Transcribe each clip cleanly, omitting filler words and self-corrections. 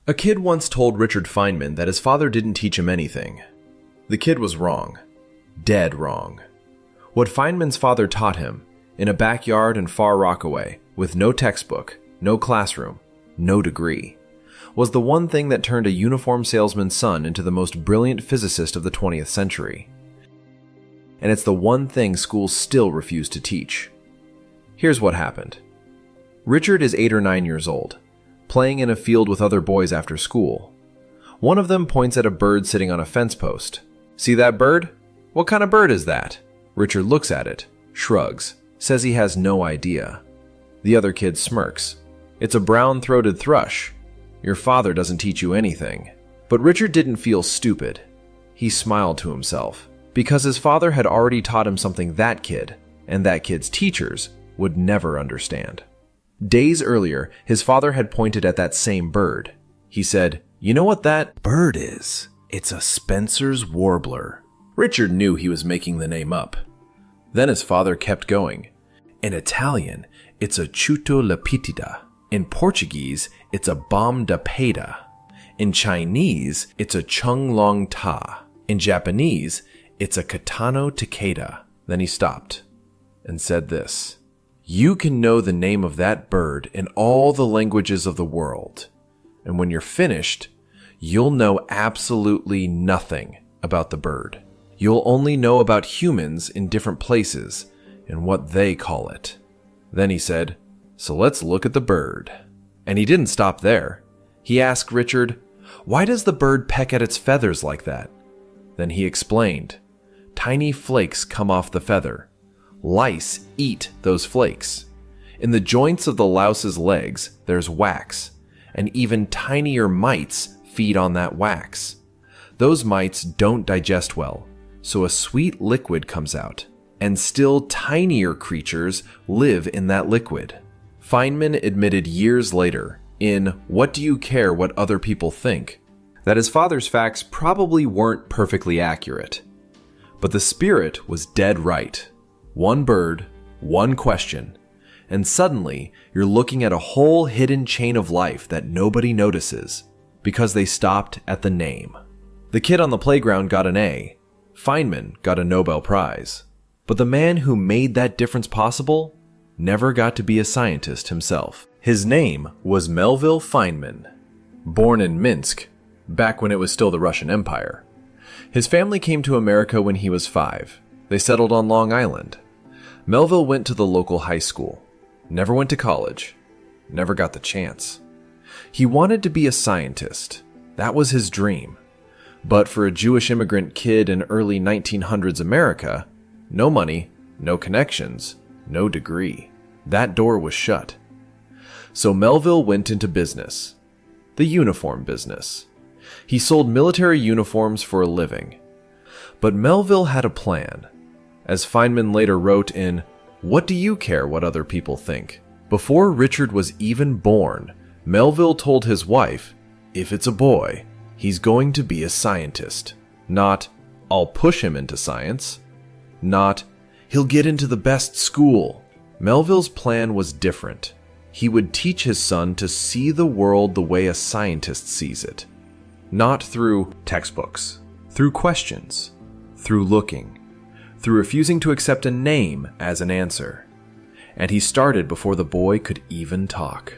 A kid once told Richard Feynman that his father didn't teach him anything. The kid was wrong. Dead wrong. What Feynman's father taught him, in a backyard in Far Rockaway, with no textbook, no classroom, no degree, was the one thing that turned a uniform salesman's son into the most brilliant physicist of the 20th century. And it's the one thing schools still refuse to teach. Here's what happened. Richard is 8 or 9 years old, playing in a field with other boys after school. One of them points at a bird sitting on a fence post. "See that bird? What kind of bird is that?" Richard looks at it, shrugs, says he has no idea. The other kid smirks. "It's a brown-throated thrush. Your father doesn't teach you anything." But Richard didn't feel stupid. He smiled to himself, because his father had already taught him something that kid, and that kid's teachers, would never understand. Days earlier, his father had pointed at that same bird. He said, "You know what that bird is? It's a Spencer's warbler." Richard knew he was making the name up. Then his father kept going. "In Italian, it's a chuto lapitida. In Portuguese, it's a bom da peda. In Chinese, it's a chung long ta. In Japanese, it's a katano takeda." Then he stopped and said this: "You can know the name of that bird in all the languages of the world. And when you're finished, you'll know absolutely nothing about the bird. You'll only know about humans in different places and what they call it." Then he said, "So let's look at the bird." And he didn't stop there. He asked Richard, "Why does the bird peck at its feathers like that?" Then he explained, "Tiny flakes come off the feather. Lice eat those flakes. In the joints of the louse's legs, there's wax, and even tinier mites feed on that wax. Those mites don't digest well, so a sweet liquid comes out, and still tinier creatures live in that liquid." Feynman admitted years later, in What Do You Care What Other People Think?, that his father's facts probably weren't perfectly accurate. But the spirit was dead right. One bird, one question, and suddenly you're looking at a whole hidden chain of life that nobody notices because they stopped at the name. The kid on the playground got an A. Feynman got a Nobel Prize. But the man who made that difference possible never got to be a scientist himself. His name was Melville Feynman. Born in Minsk, back when it was still the Russian Empire. His family came to America when he was 5. They settled on Long Island. Melville went to the local high school. Never went to college. Never got the chance. He wanted to be a scientist. That was his dream. But for a Jewish immigrant kid in early 1900s America, no money, no connections, no degree. That door was shut. So Melville went into business. The uniform business. He sold military uniforms for a living. But Melville had a plan. As Feynman later wrote in What Do You Care What Other People Think? Before Richard was even born, Melville told his wife, if it's a boy, he's going to be a scientist. Not, I'll push him into science. Not, he'll get into the best school. Melville's plan was different. He would teach his son to see the world the way a scientist sees it. Not through textbooks, through questions, through looking, through refusing to accept a name as an answer. And he started before the boy could even talk.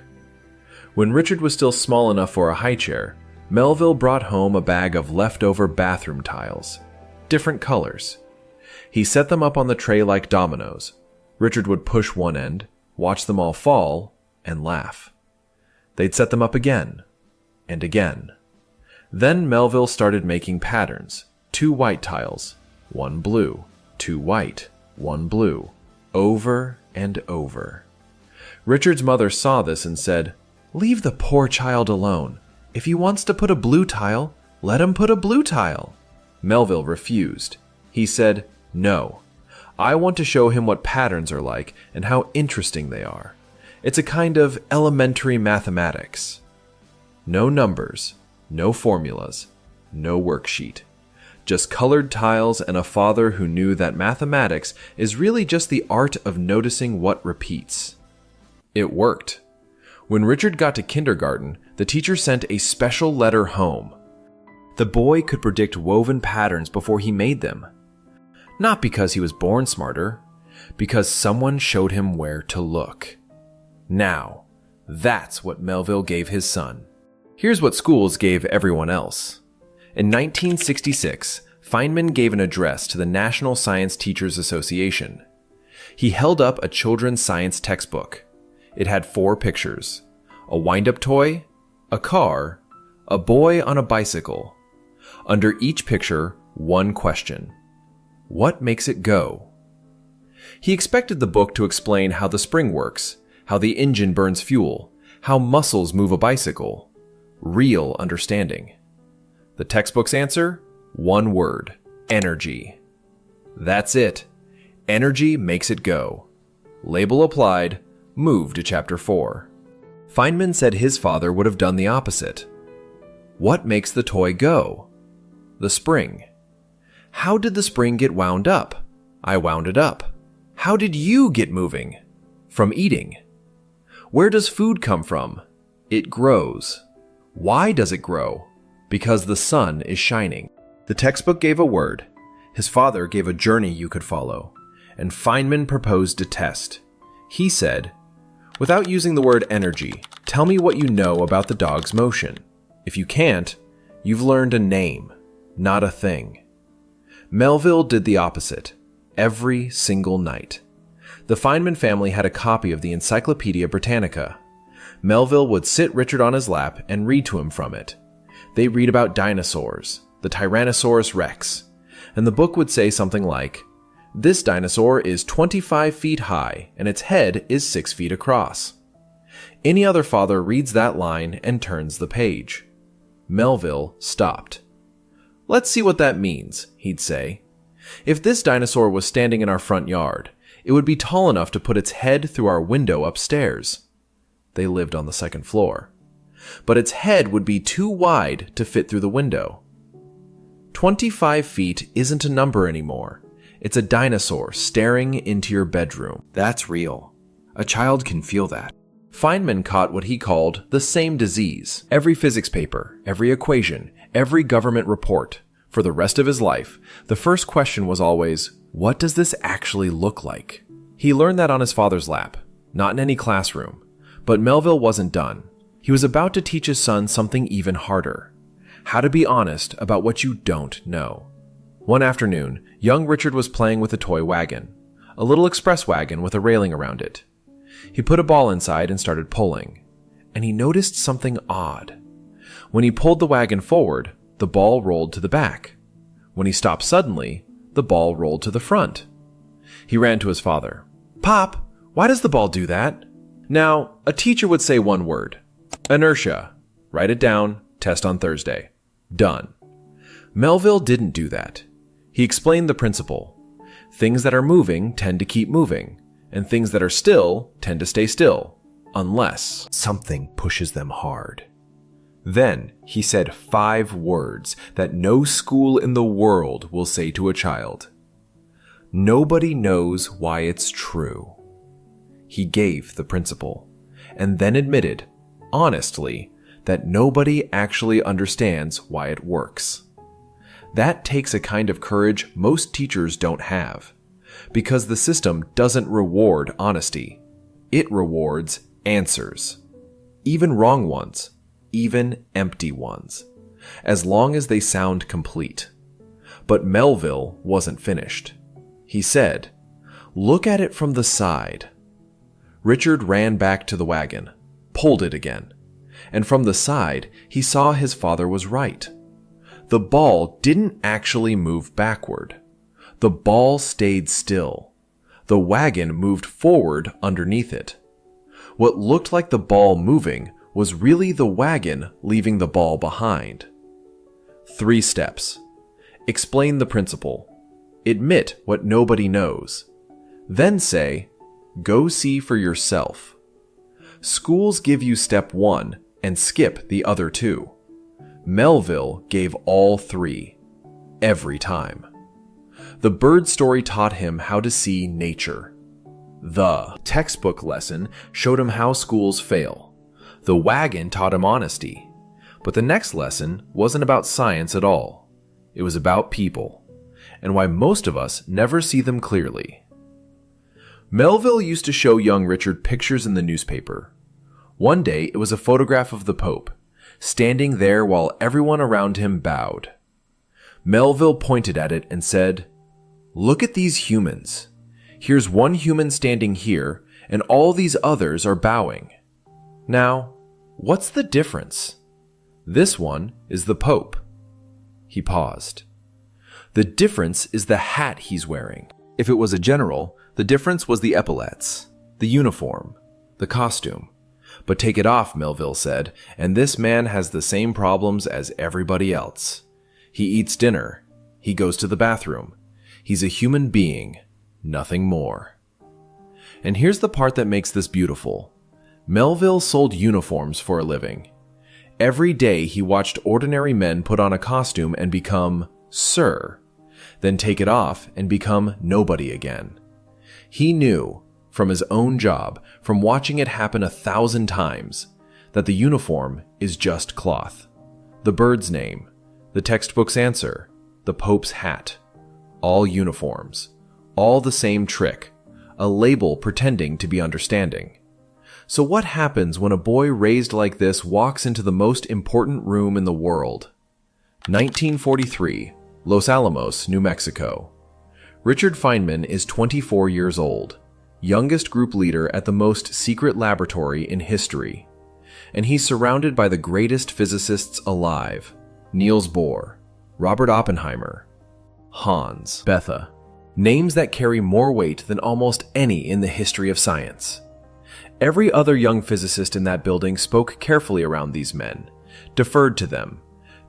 When Richard was still small enough for a high chair, Melville brought home a bag of leftover bathroom tiles, different colors. He set them up on the tray like dominoes. Richard would push one end, watch them all fall, and laugh. They'd set them up again, and again. Then Melville started making patterns, 2 white tiles, 1 blue, 2 white, 1 blue, over and over. Richard's mother saw this and said, "Leave the poor child alone. If he wants to put a blue tile, let him put a blue tile." Melville refused. He said, "No, I want to show him what patterns are like and how interesting they are. It's a kind of elementary mathematics. No numbers, no formulas, no worksheet. Just colored tiles and a father who knew that mathematics is really just the art of noticing what repeats." It worked. When Richard got to kindergarten, The teacher sent a special letter home. The boy could predict woven patterns before he made them. Not because he was born smarter, because someone showed him where to look. Now, that's what Melville gave his son. Here's what schools gave everyone else. In 1966, Feynman gave an address to the National Science Teachers Association. He held up a children's science textbook. It had 4 pictures: a wind-up toy, a car, a boy on a bicycle. Under each picture, one question: what makes it go? He expected the book to explain how the spring works, how the engine burns fuel, how muscles move a bicycle. Real understanding. The textbook's answer? One word: energy. That's it. Energy makes it go. Label applied. Move to Chapter 4. Feynman said his father would have done the opposite. What makes the toy go? The spring. How did the spring get wound up? I wound it up. How did you get moving? From eating. Where does food come from? It grows. Why does it grow? Because the sun is shining. The textbook gave a word. His father gave a journey you could follow. And Feynman proposed a test. He said, without using the word energy, tell me what you know about the dog's motion. If you can't, you've learned a name, not a thing. Melville did the opposite, every single night. The Feynman family had a copy of the Encyclopedia Britannica. Melville would sit Richard on his lap and read to him from it. They read about dinosaurs, the Tyrannosaurus Rex, and the book would say something like, this dinosaur is 25 feet high and its head is 6 feet across. Any other father reads that line and turns the page. Melville stopped. Let's see what that means, he'd say. If this dinosaur was standing in our front yard, it would be tall enough to put its head through our window upstairs. They lived on the 2nd floor. But its head would be too wide to fit through the window. 25 feet isn't a number anymore. It's a dinosaur staring into your bedroom. That's real. A child can feel that. Feynman caught what he called the same disease. Every physics paper, every equation, every government report. For the rest of his life, the first question was always, what does this actually look like? He learned that on his father's lap, not in any classroom. But Melville wasn't done. He was about to teach his son something even harder. How to be honest about what you don't know. One afternoon, young Richard was playing with a toy wagon, a little express wagon with a railing around it. He put a ball inside and started pulling, and he noticed something odd. When he pulled the wagon forward, the ball rolled to the back. When he stopped suddenly, the ball rolled to the front. He ran to his father. Pop, why does the ball do that? Now, a teacher would say one word. Inertia. Write it down. Test on Thursday. Done. Melville didn't do that. He explained the principle. Things that are moving tend to keep moving, and things that are still tend to stay still, unless something pushes them hard. Then he said 5 words that no school in the world will say to a child. Nobody knows why it's true. He gave the principle, and then admitted, honestly, that nobody actually understands why it works. That takes a kind of courage most teachers don't have, because the system doesn't reward honesty. It rewards answers. Even wrong ones, even empty ones, as long as they sound complete. But Melville wasn't finished. He said, look at it from the side. Richard ran back to the wagon, pulled it again, and from the side he saw his father was right. The ball didn't actually move backward. The ball stayed still. The wagon moved forward underneath it. What looked like the ball moving was really the wagon leaving the ball behind. 3 steps. Explain the principle. Admit what nobody knows. Then say, go see for yourself. Schools give you step 1 and skip the other 2. Melville gave all 3, every time. The bird story taught him how to see nature. The textbook lesson showed him how schools fail. The wagon taught him honesty. But the next lesson wasn't about science at all. It was about people, and why most of us never see them clearly. Melville used to show young Richard pictures in the newspaper. One day it was a photograph of the Pope, standing there while everyone around him bowed. Melville pointed at it and said, "Look at these humans. Here's one human standing here, and all these others are bowing. Now, what's the difference? This one is the Pope." He paused. "The difference is the hat he's wearing. If it was a general, the difference was the epaulets, the uniform, the costume. But take it off," Melville said, "and this man has the same problems as everybody else. He eats dinner. He goes to the bathroom. He's a human being, nothing more." And here's the part that makes this beautiful. Melville sold uniforms for a living. Every day he watched ordinary men put on a costume and become Sir, then take it off and become nobody again. He knew, from his own job, from watching it happen 1,000 times, that the uniform is just cloth. The bird's name, the textbook's answer, the Pope's hat. All uniforms, all the same trick, a label pretending to be understanding. So what happens when a boy raised like this walks into the most important room in the world? 1943, Los Alamos, New Mexico. Richard Feynman is 24 years old, youngest group leader at the most secret laboratory in history. And he's surrounded by the greatest physicists alive: Niels Bohr, Robert Oppenheimer, Hans Bethe. Names that carry more weight than almost any in the history of science. Every other young physicist in that building spoke carefully around these men, deferred to them,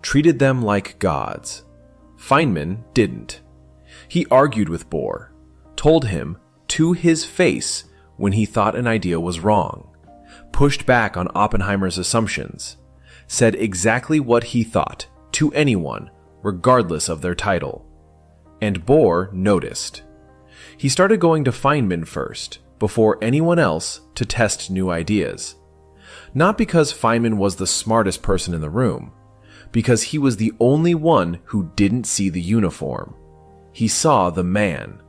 treated them like gods. Feynman didn't. He argued with Bohr, told him to his face when he thought an idea was wrong, pushed back on Oppenheimer's assumptions, said exactly what he thought to anyone, regardless of their title. And Bohr noticed. He started going to Feynman first, before anyone else, to test new ideas. Not because Feynman was the smartest person in the room, because he was the only one who didn't see the uniform. He saw the man,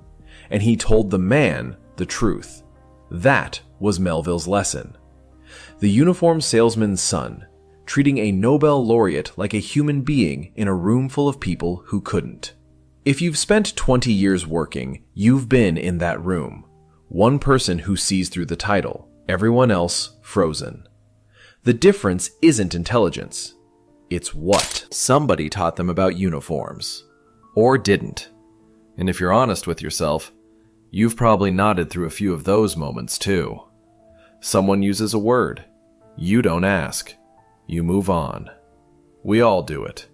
and he told the man the truth. That was Melville's lesson. The uniform salesman's son, treating a Nobel laureate like a human being in a room full of people who couldn't. If you've spent 20 years working, you've been in that room. One person who sees through the title, everyone else frozen. The difference isn't intelligence. It's what somebody taught them about uniforms. Or didn't. And if you're honest with yourself, you've probably nodded through a few of those moments too. Someone uses a word. You don't ask. You move on. We all do it.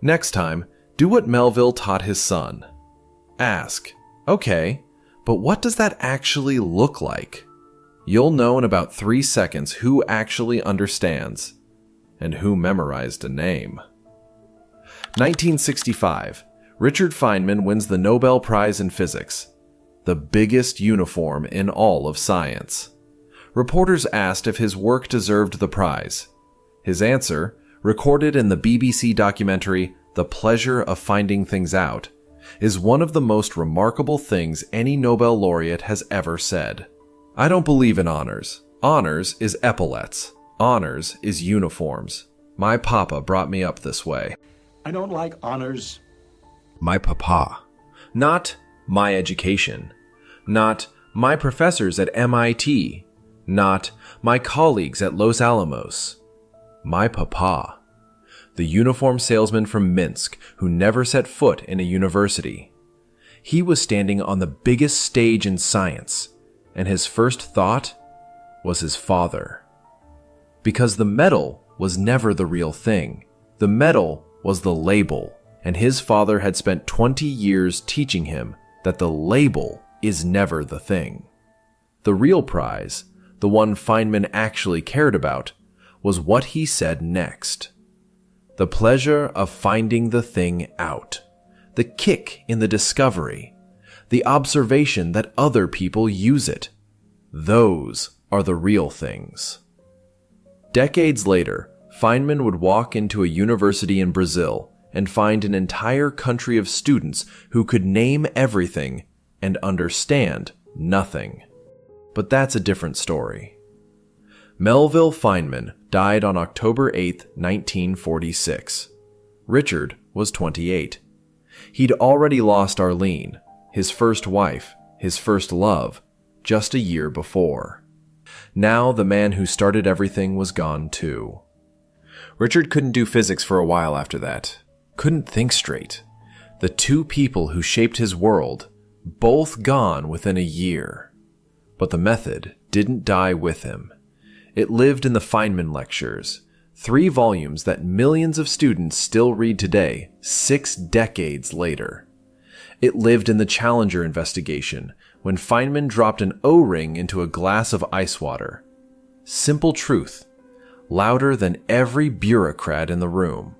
Next time, do what Melville taught his son. Ask, "Okay, but what does that actually look like?" You'll know in about 3 seconds who actually understands and who memorized a name. 1965, Richard Feynman wins the Nobel Prize in Physics, the biggest uniform in all of science. Reporters asked if his work deserved the prize. His answer, recorded in the BBC documentary The Pleasure of Finding Things Out, is one of the most remarkable things any Nobel laureate has ever said. "I don't believe in honors. Honors is epaulets. Honors is uniforms. My papa brought me up this way." I don't like honors. My papa. Not my education. Not my professors at MIT. Not my colleagues at Los Alamos. My papa. The uniform salesman from Minsk who never set foot in a university. He was standing on the biggest stage in science, and his first thought was his father. Because the medal was never the real thing. The medal was the label, and his father had spent 20 years teaching him that the label is never the thing. The real prize, the one Feynman actually cared about, was what he said next. The pleasure of finding the thing out, the kick in the discovery, the observation that other people use it. Those are the real things. Decades later, Feynman would walk into a university in Brazil and find an entire country of students who could name everything and understand nothing. But that's a different story. Melville Feynman died on October 8, 1946. Richard was 28. He'd already lost Arlene, his first wife, his first love, just a year before. Now the man who started everything was gone too. Richard couldn't do physics for a while after that. Couldn't think straight. The two people who shaped his world, both gone within a year. But the method didn't die with him. It lived in the Feynman Lectures, 3 volumes that millions of students still read today, 6 decades later. It lived in the Challenger investigation, when Feynman dropped an O-ring into a glass of ice water. Simple truth, louder than every bureaucrat in the room.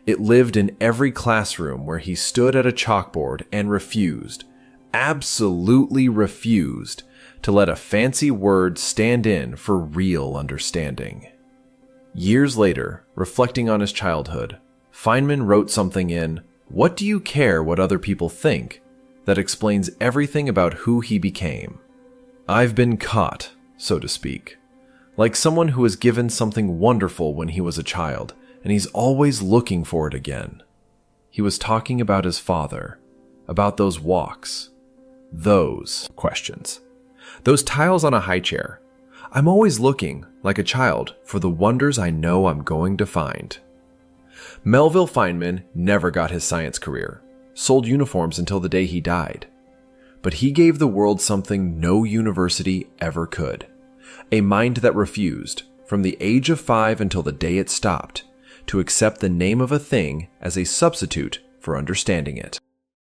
It lived in every classroom where he stood at a chalkboard and refused, absolutely refused, to let a fancy word stand in for real understanding. Years later, reflecting on his childhood, Feynman wrote something in What Do You Care What Other People Think? That explains everything about who he became. I've been caught, so to speak, like someone who was given something wonderful when he was a child, and he's always looking for it again. He was talking about his father, about those walks, those questions, those tiles on a high chair. I'm always looking, like a child, for the wonders I know I'm going to find. Melville Feynman never got his science career, sold uniforms until the day he died. But he gave the world something no university ever could. A mind that refused, from the age of 5 until the day it stopped, to accept the name of a thing as a substitute for understanding it.